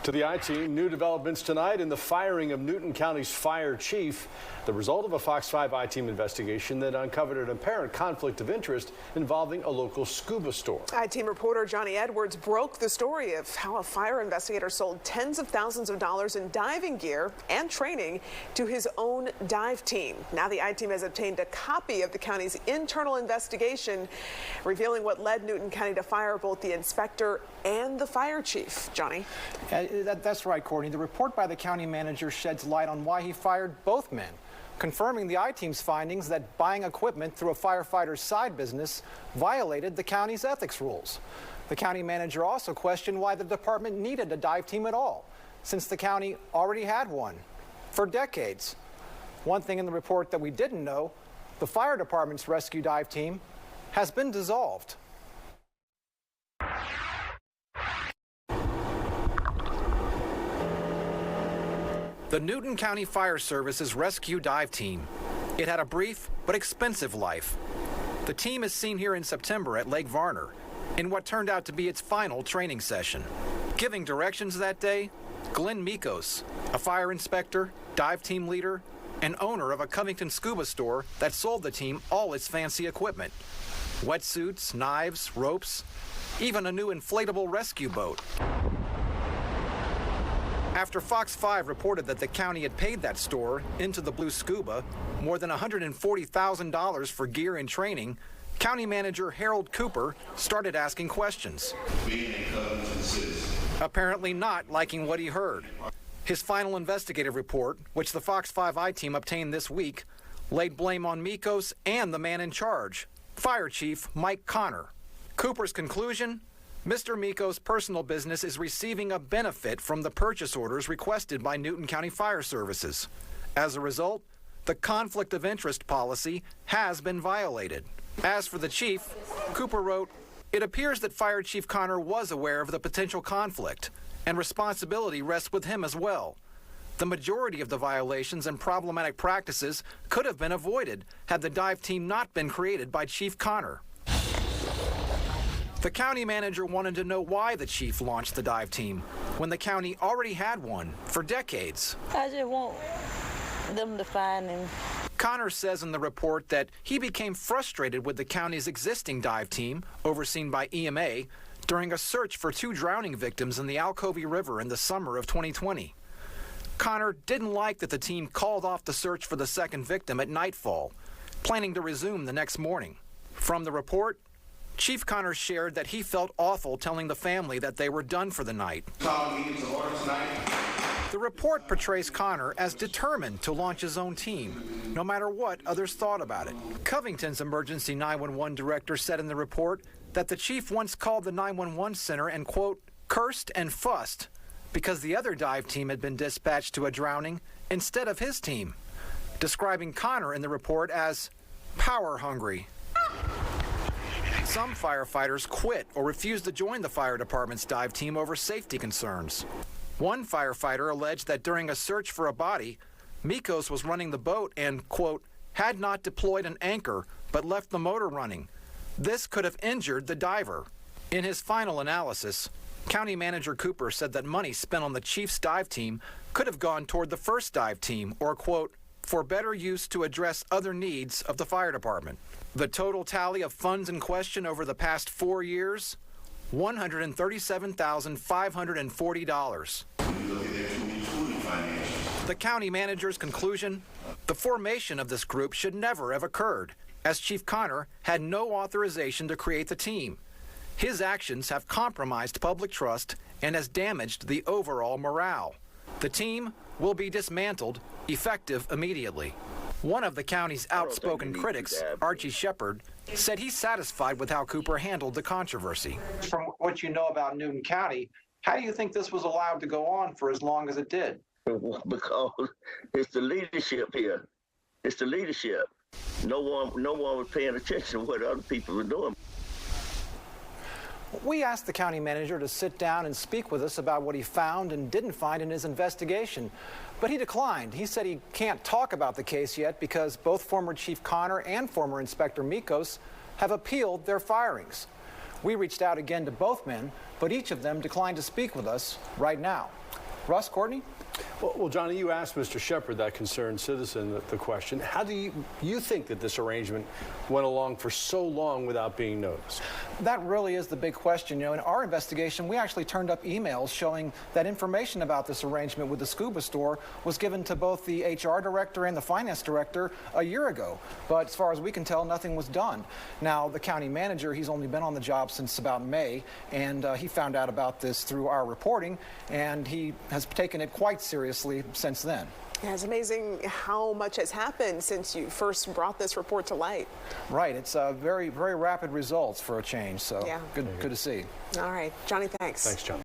To the I-Team, new developments tonight in the firing of Newton County's fire chief, the result of a Fox 5 I-Team investigation that uncovered an apparent conflict of interest involving a local scuba store. I-Team reporter Johnny Edwards broke the story of how a fire investigator sold tens of thousands of dollars in diving gear and training to his own dive team. Now the I-Team has obtained a copy of the county's internal investigation, revealing what led Newton County to fire both the inspector and the fire chief. Johnny? That's right, Courtney. The report by the county manager sheds light on why he fired both men, confirming the I-Team's findings that buying equipment through a firefighter's side business violated the county's ethics rules. The county manager also questioned why the department needed a dive team at all, since the county already had one for decades. One thing in the report that we didn't know, the fire department's rescue dive team has been dissolved. The Newton County Fire Service's rescue dive team. It had a brief but expensive life. The team is seen here in September at Lake Varner in what turned out to be its final training session. Giving directions that day, Glenn Mikos, a fire inspector, dive team leader, and owner of a Covington scuba store that sold the team all its fancy equipment. Wetsuits, knives, ropes, even a new inflatable rescue boat. After Fox 5 reported that the county had paid that store, Into the Blue Scuba, more than $140,000 for gear and training, County Manager Harold Cooper started asking questions. Apparently not liking what he heard. His final investigative report, which the Fox 5 I-Team obtained this week, laid blame on Mikos and the man in charge, Fire Chief Mike Connor. Cooper's conclusion? Mr. Mikos' personal business is receiving a benefit from the purchase orders requested by Newton County Fire Services. As a result, the conflict of interest policy has been violated. As for the chief, Cooper wrote, "It appears that Fire Chief Connor was aware of the potential conflict, and responsibility rests with him as well. The majority of the violations and problematic practices could have been avoided had the dive team not been created by Chief Connor." The county manager wanted to know why the chief launched the dive team when the county already had one for decades. I just want them to find him. Connor says in the report that he became frustrated with the county's existing dive team, overseen by EMA, during a search for 2 drowning victims in the Alcovy River in the summer of 2020. Connor didn't like that the team called off the search for the second victim at nightfall, planning to resume the next morning. From the report, Chief Connor shared that he felt awful telling the family that they were done for the night. The report portrays Connor as determined to launch his own team, no matter what others thought about it. Covington's emergency 911 director said in the report that the chief once called the 911 center and, quote, cursed and fussed because the other dive team had been dispatched to a drowning instead of his team, describing Connor in the report as power hungry. Some firefighters quit or refused to join the fire department's dive team over safety concerns. One firefighter alleged that during a search for a body, Mikos was running the boat and, quote, had not deployed an anchor but left the motor running. This could have injured the diver. In his final analysis, County Manager Cooper said that money spent on the chief's dive team could have gone toward the first dive team or, quote, for better use to address other needs of the fire department. The total tally of funds in question over the past 4 years, $137,540. The county manager's conclusion, the formation of this group should never have occurred, as Chief Connor had no authorization to create the team. His actions have compromised public trust and has damaged the overall morale. The team will be dismantled, effective immediately. One of the county's outspoken critics, Archie Shepard, said he's satisfied with how Cooper handled the controversy. From what you know about Newton County, how do you think this was allowed to go on for as long as it did? Because it's the leadership here. It's the leadership. No one was paying attention to what other people were doing. We asked the county manager to sit down and speak with us about what he found and didn't find in his investigation, but he declined. He said he can't talk about the case yet because both former Chief Connor and former Inspector Mikos have appealed their firings. We reached out again to both men, but each of them declined to speak with us right now. Russ, Courtney? Well, Johnny, you asked Mr. Shepard, that concerned citizen, the question. How do you think that this arrangement went along for so long without being noticed? That really is the big question. You know, in our investigation, we actually turned up emails showing that information about this arrangement with the scuba store was given to both the HR director and the finance director a year ago. But as far as we can tell, nothing was done. Now, the county manager, he's only been on the job since about May, and he found out about this through our reporting, and he has taken it quite seriously since then. Yeah, it's amazing how much has happened since you first brought this report to light. Right. It's very, very rapid results for a change. So yeah. Good to see. All right. Johnny, thanks. Thanks, John.